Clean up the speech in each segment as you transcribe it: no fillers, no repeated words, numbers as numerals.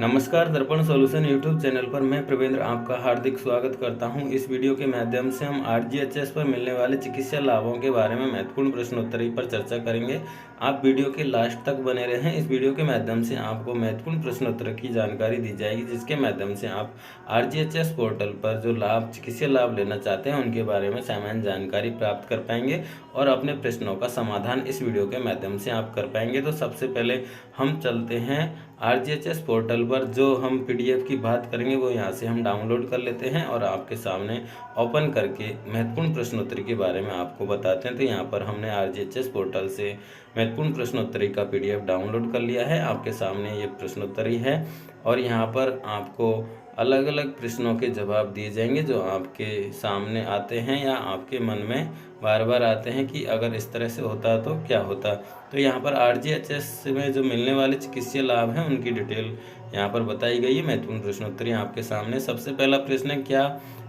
नमस्कार, दर्पण solution YouTube channel पर मैं प्रवेंद्र आपका हार्दिक स्वागत करता हूं। इस वीडियो के माध्यम से हम आरजीएचएस पर मिलने वाले चिकित्सा लाभों के बारे में महत्वपूर्ण प्रश्नोत्तरी पर चर्चा करेंगे। आप वीडियो के लास्ट तक बने रहें। इस वीडियो के माध्यम से आपको महत्वपूर्ण प्रश्नोत्तर की जानकारी दी जाएगी, जिसके माध्यम से आप आरजीएचएस पोर्टल पर जो चिकित्सा लाभ लेना चाहते हैं उनके बारे में सामान्य जानकारी प्राप्त कर पाएंगे और अपने प्रश्नों का समाधान इस वीडियो के माध्यम से आप कर पाएंगे। तो सबसे पहले हम चलते हैं आरजीएचएस पोर्टल पर। जो हम पीडीएफ की बात करेंगे वो यहाँ से हम डाउनलोड कर लेते हैं और आपके सामने ओपन करके महत्वपूर्ण प्रश्नोत्तरी के बारे में आपको बताते हैं। तो यहाँ पर हमने आरजीएचएस पोर्टल से महत्वपूर्ण प्रश्नोत्तरी का पीडीएफ डाउनलोड कर लिया है। आपके सामने ये प्रश्नोत्तरी है और यहाँ पर आपको अलग अलग प्रश्नों के जवाब दिए जाएंगे जो आपके सामने आते हैं या आपके मन में बार बार आते हैं कि अगर इस तरह से होता तो क्या होता। तो यहाँ पर आरजीएचएस में जो मिलने वाले चिकित्सीय लाभ हैं उनकी डिटेल यहाँ पर बताई गई है। महत्वपूर्ण प्रश्नोत्तरी आपके सामने। सबसे पहला प्रश्न है, क्या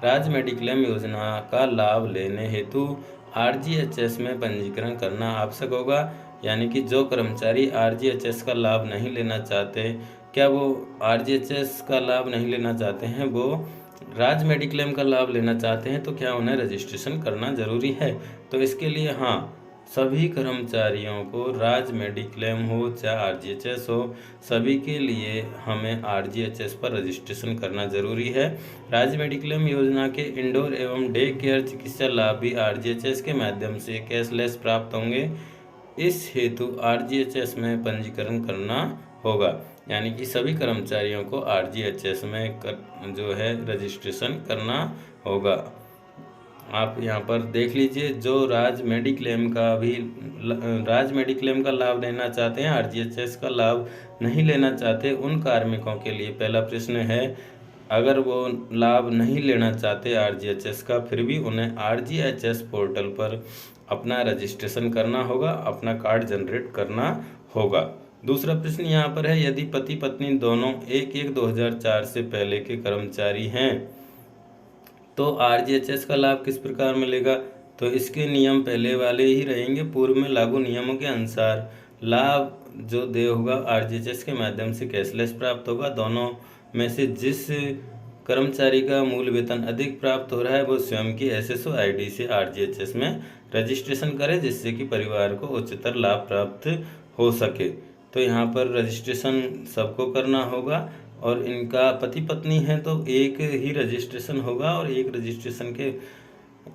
राज्य मेडिक्लेम योजना का लाभ लेने हेतु आरजीएचएस में पंजीकरण करना आवश्यक होगा? यानी कि जो कर्मचारी आरजीएचएस का लाभ नहीं लेना चाहते, क्या वो आरजीएचएस का लाभ नहीं लेना चाहते हैं, वो राज्य मेडिक्लेम का लाभ लेना चाहते हैं, तो क्या उन्हें रजिस्ट्रेशन करना जरूरी है? तो इसके लिए हाँ, सभी कर्मचारियों को राज्य मेडिक्लेम हो चाहे आरजीएचएस हो, सभी के लिए हमें आरजीएचएस पर रजिस्ट्रेशन करना जरूरी है। राज्य मेडिक्लेम योजना के इंडोर एवं डे केयर चिकित्सा लाभ भी आरजीएचएस के माध्यम से कैशलेस प्राप्त होंगे। इस हेतु आरजीएचएस में पंजीकरण करना होगा। यानी कि सभी कर्मचारियों को आरजीएचएस में जो है रजिस्ट्रेशन करना होगा। आप यहाँ पर देख लीजिए, जो राज्य मेडिक्लेम का लाभ लेना चाहते हैं, आरजीएचएस का लाभ नहीं लेना चाहते, उन कार्मिकों के लिए पहला प्रश्न है, अगर वो लाभ नहीं लेना चाहते आरजीएचएस का, फिर भी उन्हें आरजीएचएस पोर्टल पर अपना रजिस्ट्रेशन करना होगा, अपना कार्ड जनरेट करना होगा। दूसरा प्रश्न यहाँ पर है, यदि पति पत्नी दोनों 1/1/2004 से पहले के कर्मचारी हैं तो आरजीएचएस का लाभ किस प्रकार मिलेगा? तो इसके नियम पहले वाले ही रहेंगे। पूर्व में लागू नियमों के अनुसार लाभ जो देय होगा आरजीएचएस के माध्यम से कैशलेस प्राप्त होगा। दोनों में से जिस कर्मचारी का मूल वेतन अधिक प्राप्त हो रहा है वो स्वयं की एसएसओ आईडी से आरजीएचएस में रजिस्ट्रेशन करे, जिससे कि परिवार को उच्चतर लाभ प्राप्त हो सके। तो यहाँ पर रजिस्ट्रेशन सबको करना होगा और इनका पति पत्नी है तो एक ही रजिस्ट्रेशन होगा और एक रजिस्ट्रेशन के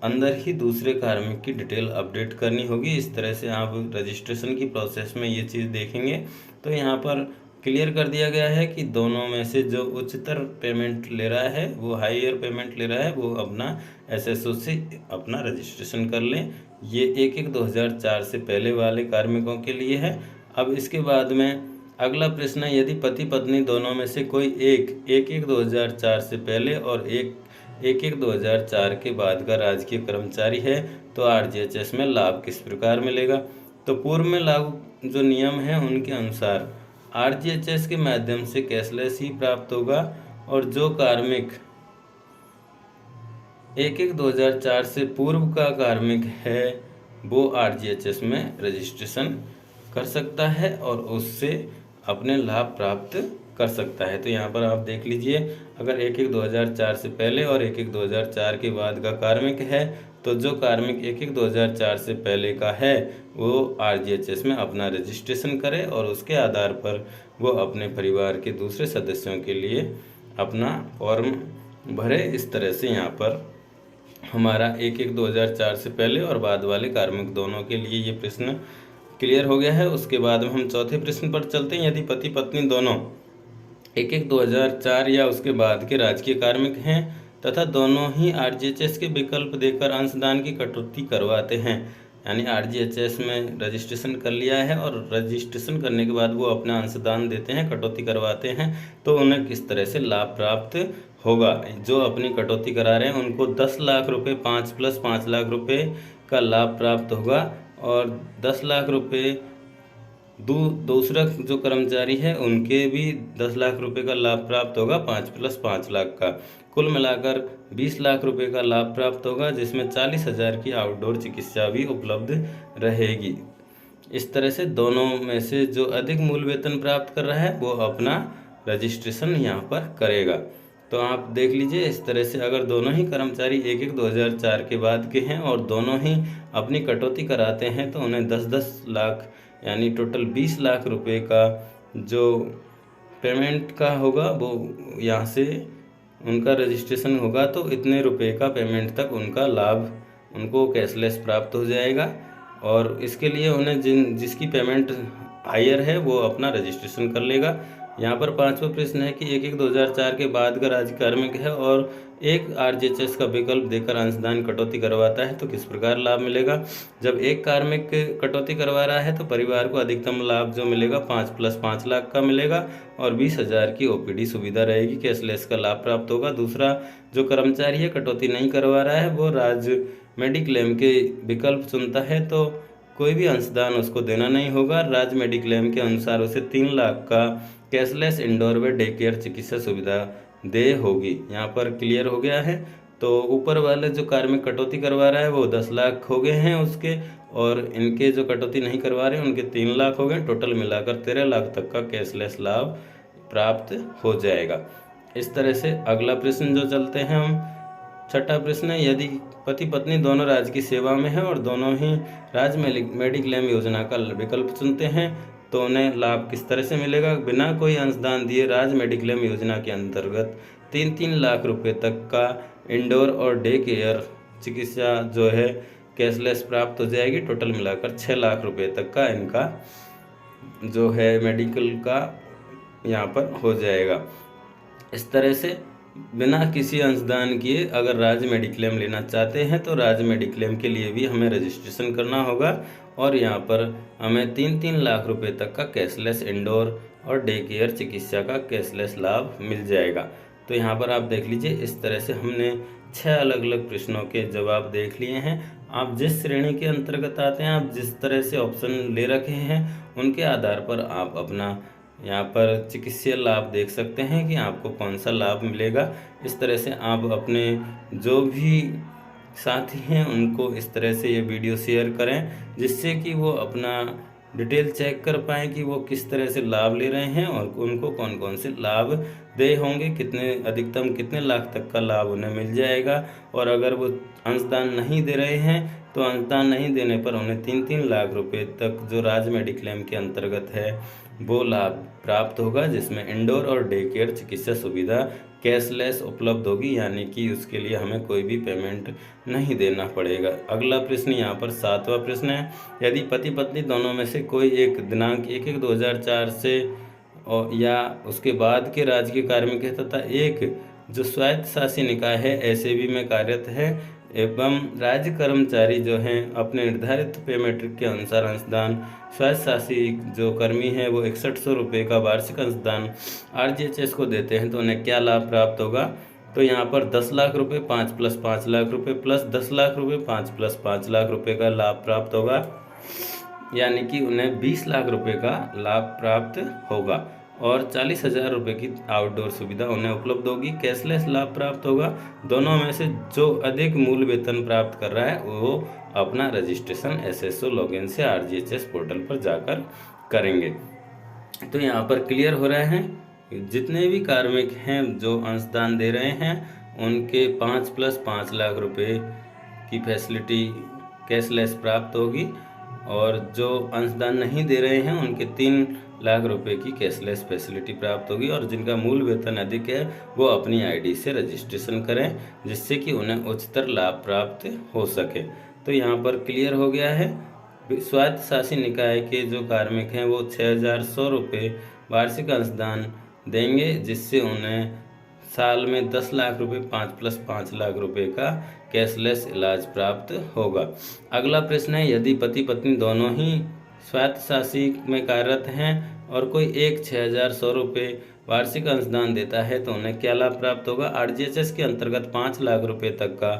अंदर ही दूसरे कार्मिक की डिटेल अपडेट करनी होगी। इस तरह से आप रजिस्ट्रेशन की प्रोसेस में ये चीज़ देखेंगे। तो यहाँ पर क्लियर कर दिया गया है कि दोनों में से जो उच्चतर पेमेंट ले रहा है, वो हाईयर पेमेंट ले रहा है, वो अपना एसएसओ से अपना रजिस्ट्रेशन कर लें। ये 1/1/2004 से पहले वाले कार्मिकों के लिए है। अब इसके बाद में अगला प्रश्न है, यदि पति पत्नी दोनों में से कोई 1/1/2004 से पहले और 1/1/2004 के बाद का राजकीय कर्मचारी है तो आरजीएचएस में लाभ किस प्रकार मिलेगा? तो पूर्व में लागू जो नियम है उनके अनुसार आरजीएचएस के माध्यम से कैशलेस ही प्राप्त होगा और जो कार्मिक 1/1/2004 से पूर्व का कार्मिक है वो आरजीएचएस में रजिस्ट्रेशन कर सकता है और उससे अपने लाभ प्राप्त कर सकता है। तो यहाँ पर आप देख लीजिए, अगर 1/1/2004 से पहले और 1/1/2004 के बाद का कार्मिक है तो जो कार्मिक 1/1/2004 से पहले का है वो आरजीएचएस में अपना रजिस्ट्रेशन करे और उसके आधार पर वो अपने परिवार के दूसरे सदस्यों के लिए अपना फॉर्म भरे। इस तरह से यहाँ पर हमारा 1/1/2004 से पहले और बाद वाले कार्मिक दोनों के लिए ये प्रश्न क्लियर हो गया है। उसके बाद में हम चौथे प्रश्न पर चलते हैं, यदि पति पत्नी दोनों 1/1/2004 या उसके बाद के राजकीय कार्मिक हैं तथा दोनों ही आरजीएचएस के विकल्प देकर अंशदान की कटौती करवाते हैं, यानी आरजीएचएस में रजिस्ट्रेशन कर लिया है और रजिस्ट्रेशन करने के बाद वो अपना अंशदान देते हैं, कटौती करवाते हैं, तो उन्हें किस तरह से लाभ प्राप्त होगा? जो अपनी कटौती करा रहे हैं उनको 10 लाख रुपये 5 + 5 लाख रुपये का लाभ प्राप्त होगा और 10 लाख रुपये दूसरा जो कर्मचारी है उनके भी 10 लाख रुपए का लाभ प्राप्त होगा 5 + 5 लाख का। कुल मिलाकर 20 लाख रुपए का लाभ प्राप्त होगा, जिसमें 40,000 की आउटडोर चिकित्सा भी उपलब्ध रहेगी। इस तरह से दोनों में से जो अधिक मूल वेतन प्राप्त कर रहा है वो अपना रजिस्ट्रेशन यहाँ पर करेगा। तो आप देख लीजिए, इस तरह से अगर दोनों ही कर्मचारी 1/1/2004 के बाद के हैं और दोनों ही अपनी कटौती कराते हैं तो उन्हें 10-10 लाख यानी टोटल 20 लाख रुपए का जो पेमेंट का होगा वो यहाँ से उनका रजिस्ट्रेशन होगा, तो इतने रुपए का पेमेंट तक उनका लाभ उनको कैशलेस प्राप्त हो जाएगा। और इसके लिए उन्हें जिसकी पेमेंट हायर है वो अपना रजिस्ट्रेशन कर लेगा। यहाँ पर 5वां प्रश्न है कि 1/1/2004 के बाद का राज्य कार्मिक है और एक आरजीएचएस का विकल्प देकर अंशदान कटौती करवाता है तो किस प्रकार लाभ मिलेगा। जब एक कार्मिक कटौती करवा रहा है तो परिवार को अधिकतम लाभ जो मिलेगा 5+5 लाख का मिलेगा और 20,000 की ओपीडी सुविधा रहेगी, कैशलेस का लाभ प्राप्त होगा। दूसरा जो कर्मचारी है कटौती नहीं करवा रहा है वो राज्य मेडिक्लेम के विकल्प चुनता है तो कोई भी अंशदान उसको देना नहीं होगा। राज्य मेडिक्लेम के अनुसार उसे 3 लाख का कैशलेस इंडोर व डे केयर चिकित्सा सुविधा दे होगी। यहाँ पर क्लियर हो गया है। तो ऊपर वाले जो कार्मिक कटौती करवा रहा है वो 10 लाख हो गए हैं उसके, और इनके जो कटौती नहीं करवा रहे हैं उनके 3 लाख हो गए। टोटल मिलाकर 13 लाख तक का कैशलेस लाभ प्राप्त हो जाएगा। इस तरह से अगला प्रश्न जो चलते हैं हम, छठा प्रश्न है, यदि पति पत्नी दोनों राज्य की सेवा में है और दोनों ही राज्य मेडिक्लेम योजना का विकल्प चुनते हैं तो उन्हें लाभ किस तरह से मिलेगा। बिना कोई अंशदान दिए राज्य मेडिक्लेम योजना के अंतर्गत 3-3 लाख रुपए तक का इंडोर और डे केयर चिकित्सा जो है कैशलेस प्राप्त हो जाएगी। टोटल मिलाकर 6 लाख रुपए तक का इनका जो है मेडिकल का यहाँ पर हो जाएगा। इस तरह से बिना किसी अंशदान किए अगर राज्य मेडिक्लेम लेना चाहते हैं तो राज्य मेडिक्लेम के लिए भी हमें रजिस्ट्रेशन करना होगा और यहाँ पर हमें 3-3 लाख रुपए तक का कैशलेस इंडोर और डे केयर चिकित्सा का कैशलेस लाभ मिल जाएगा। तो यहाँ पर आप देख लीजिए, इस तरह से हमने 6 अलग अलग प्रश्नों के जवाब देख लिए हैं। आप जिस श्रेणी के अंतर्गत आते हैं, आप जिस तरह से ऑप्शन ले रखे हैं उनके आधार पर आप अपना यहाँ पर चिकित्सीय लाभ देख सकते हैं कि आपको कौन सा लाभ मिलेगा। इस तरह से आप अपने जो भी साथी हैं उनको इस तरह से ये वीडियो शेयर करें जिससे कि वो अपना डिटेल चेक कर पाएँ कि वो किस तरह से लाभ ले रहे हैं और उनको कौन कौन से लाभ दे होंगे, कितने अधिकतम कितने लाख तक का लाभ उन्हें मिल जाएगा। और अगर वो अंशदान नहीं दे रहे हैं तो अंशदान नहीं देने पर उन्हें 3-3 लाख रुपए तक जो राज्य मेडिक्लेम के अंतर्गत है वो लाभ प्राप्त होगा, जिसमें इंडोर और डे केयर चिकित्सा सुविधा कैशलेस उपलब्ध होगी, यानी कि उसके लिए हमें कोई भी पेमेंट नहीं देना पड़ेगा। अगला प्रश्न यहाँ पर 7वां प्रश्न है, यदि पति पत्नी दोनों में से कोई एक दिनांक 1/1/2004 से और या उसके बाद के राज्य के कार्मिक है तथा एक जो स्वायत्त शासी निकाय है एसएबी में कार्यरत है एवं राज्य कर्मचारी जो हैं अपने निर्धारित पे मैट्रिक के अनुसार अंशदान स्वायत्त शासी जो कर्मी है वो 6100 रुपये का वार्षिक अंशदान आरजीएचएस को देते हैं तो उन्हें क्या लाभ प्राप्त होगा। तो यहाँ पर 10 लाख रुपये 5+5 लाख रुपये प्लस 10 लाख रुपये 5+5 लाख रुपये का लाभ प्राप्त होगा, यानी कि उन्हें 20 लाख रुपये का लाभ प्राप्त होगा और 40,000 रुपये की आउटडोर सुविधा उन्हें उपलब्ध होगी। कैशलेस लाभ प्राप्त होगा। दोनों में से जो अधिक मूल वेतन प्राप्त कर रहा है वो अपना रजिस्ट्रेशन एसएसओ लॉगिन से आरजीएचएस पोर्टल पर जाकर करेंगे। तो यहाँ पर क्लियर हो रहा है, जितने भी कार्मिक हैं जो अंशदान दे रहे हैं उनके 5+5 लाख रुपये की फैसिलिटी कैशलेस प्राप्त होगी और जो अंशदान नहीं दे रहे हैं उनके 3 लाख रुपए की कैशलेस फैसिलिटी प्राप्त होगी। और जिनका मूल वेतन अधिक है वो अपनी आईडी से रजिस्ट्रेशन करें जिससे कि उन्हें उच्चतर लाभ प्राप्त हो सके। तो यहाँ पर क्लियर हो गया है। स्वायत्त शासी निकाय के जो कार्मिक हैं वो 6,100 रुपये वार्षिक अंशदान देंगे जिससे उन्हें साल में 10 लाख रुपये 5+5 लाख रुपये का कैशलेस इलाज प्राप्त होगा। अगला प्रश्न है, यदि पति पत्नी दोनों ही स्वायत्त शासी में कार्यरत हैं और कोई एक 6,100 रुपये वार्षिक अंशदान देता है तो उन्हें क्या लाभ प्राप्त होगा। आरजीएचएस के अंतर्गत 5 लाख रुपये तक का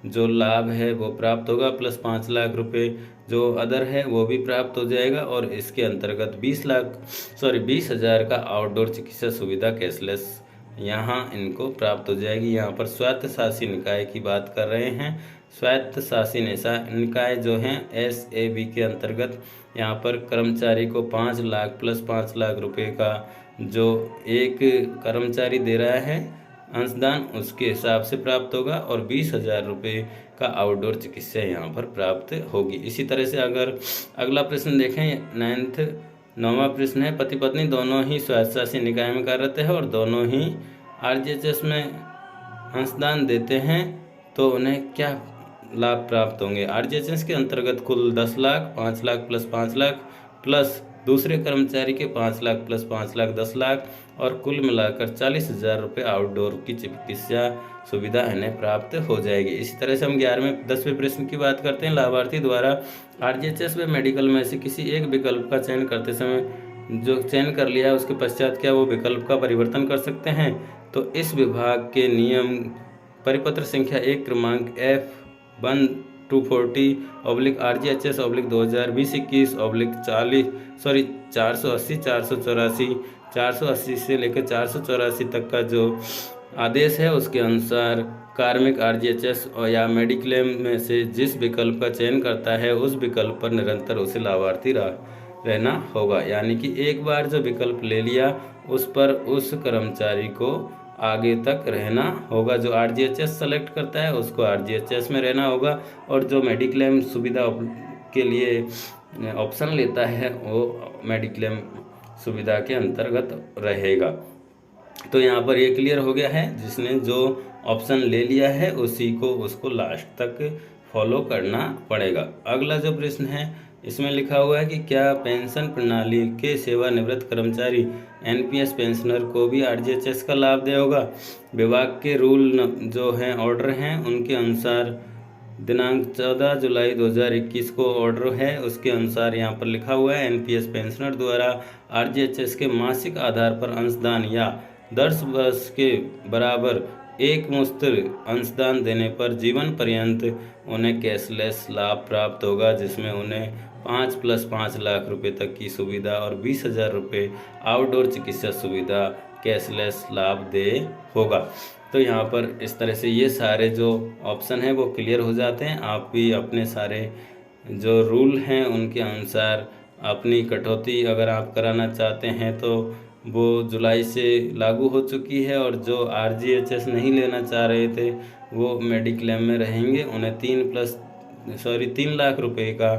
जो लाभ है वो प्राप्त होगा प्लस 5 लाख रुपये जो अदर है वो भी प्राप्त हो जाएगा और इसके अंतर्गत 20,000 का आउटडोर चिकित्सा सुविधा कैशलेस यहाँ इनको प्राप्त हो जाएगी। यहाँ पर स्वायत्त शासी निकाय की बात कर रहे हैं। स्वायत्त शासी निकाय जो हैं एसएबी के अंतर्गत यहाँ पर कर्मचारी को 5 लाख प्लस 5 लाख रुपए का जो एक कर्मचारी दे रहा है अंशदान उसके हिसाब से प्राप्त होगा और 20,000 रुपये का आउटडोर चिकित्सा यहाँ पर प्राप्त होगी। इसी तरह से अगर अगला प्रश्न देखें, 9वां प्रश्न है, पति पत्नी दोनों ही स्वायत्तशासी निकाय में कार्यरत है और दोनों ही आरजीएचएस में अंशदान देते हैं तो उन्हें क्या लाभ प्राप्त होंगे। आरजीएचएस के अंतर्गत कुल 10 लाख, 5 लाख प्लस 5 लाख प्लस दूसरे कर्मचारी के 5 लाख प्लस 5 लाख 10 लाख और कुल मिलाकर 40,000 रुपये आउटडोर की चिकित्सा सुविधा इन्हें प्राप्त हो जाएगी। इसी तरह से हम 10वें प्रश्न की बात करते हैं। लाभार्थी द्वारा आरजीएचएस व मेडिकल में से किसी एक विकल्प का चयन करते समय जो चयन कर लिया है उसके पश्चात क्या वो विकल्प का परिवर्तन कर सकते हैं। तो इस विभाग के नियम परिपत्र संख्या 1 क्रमांक F1/240/2020-21/480 480 से लेकर 484 तक का जो आदेश है उसके अनुसार कार्मिक आरजीएचएस या मेडिक्लेम में से जिस विकल्प का चयन करता है उस विकल्प पर निरंतर उसे लाभार्थी रहना होगा। यानी कि एक बार जो विकल्प ले लिया उस पर उस कर्मचारी को आगे तक रहना होगा। जो आरजीएचएस सेलेक्ट करता है उसको आरजीएचएस में रहना होगा और जो मेडिक्लेम सुविधा के लिए ऑप्शन लेता है वो मेडिक्लेम सुविधा के अंतर्गत रहेगा। तो यहाँ पर ये क्लियर हो गया है, जिसने जो ऑप्शन ले लिया है उसी को उसको लास्ट तक फॉलो करना पड़ेगा। अगला जो प्रश्न है इसमें लिखा हुआ है कि क्या पेंशन प्रणाली के सेवानिवृत्त कर्मचारी एनपीएस पेंशनर को भी आरजीएचएस का लाभ देगा। विभाग के रूल जो हैं ऑर्डर हैं उनके अनुसार दिनांक 14 जुलाई 2021 को ऑर्डर है, उसके अनुसार यहाँ पर लिखा हुआ है एनपीएस पेंशनर द्वारा आरजीएचएस के मासिक आधार पर अंशदान या 10 वर्ष के बराबर एक मुश्त अंशदान देने पर जीवन पर्यंत उन्हें कैशलेस लाभ प्राप्त होगा, जिसमें उन्हें 5 + 5 लाख रुपए तक की सुविधा और 20,000 रुपये आउटडोर चिकित्सा सुविधा कैशलेस लाभ दे होगा। तो यहाँ पर इस तरह से ये सारे जो ऑप्शन हैं वो क्लियर हो जाते हैं। आप भी अपने सारे जो रूल हैं उनके अनुसार अपनी कटौती अगर आप कराना चाहते हैं तो वो जुलाई से लागू हो चुकी है, और जो आरजीएचएस नहीं लेना चाह रहे थे वो मेडिक्लेम में रहेंगे, उन्हें 3 लाख रुपए का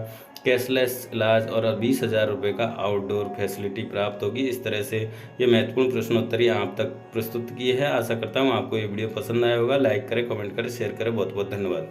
कैशलेस इलाज और 20,000 रुपये का आउटडोर फैसिलिटी प्राप्त होगी। इस तरह से ये महत्वपूर्ण प्रश्नोत्तरी आप तक प्रस्तुत की है। आशा करता हूँ आपको ये वीडियो पसंद आया होगा। लाइक करें, कमेंट करें, शेयर करें। बहुत बहुत धन्यवाद।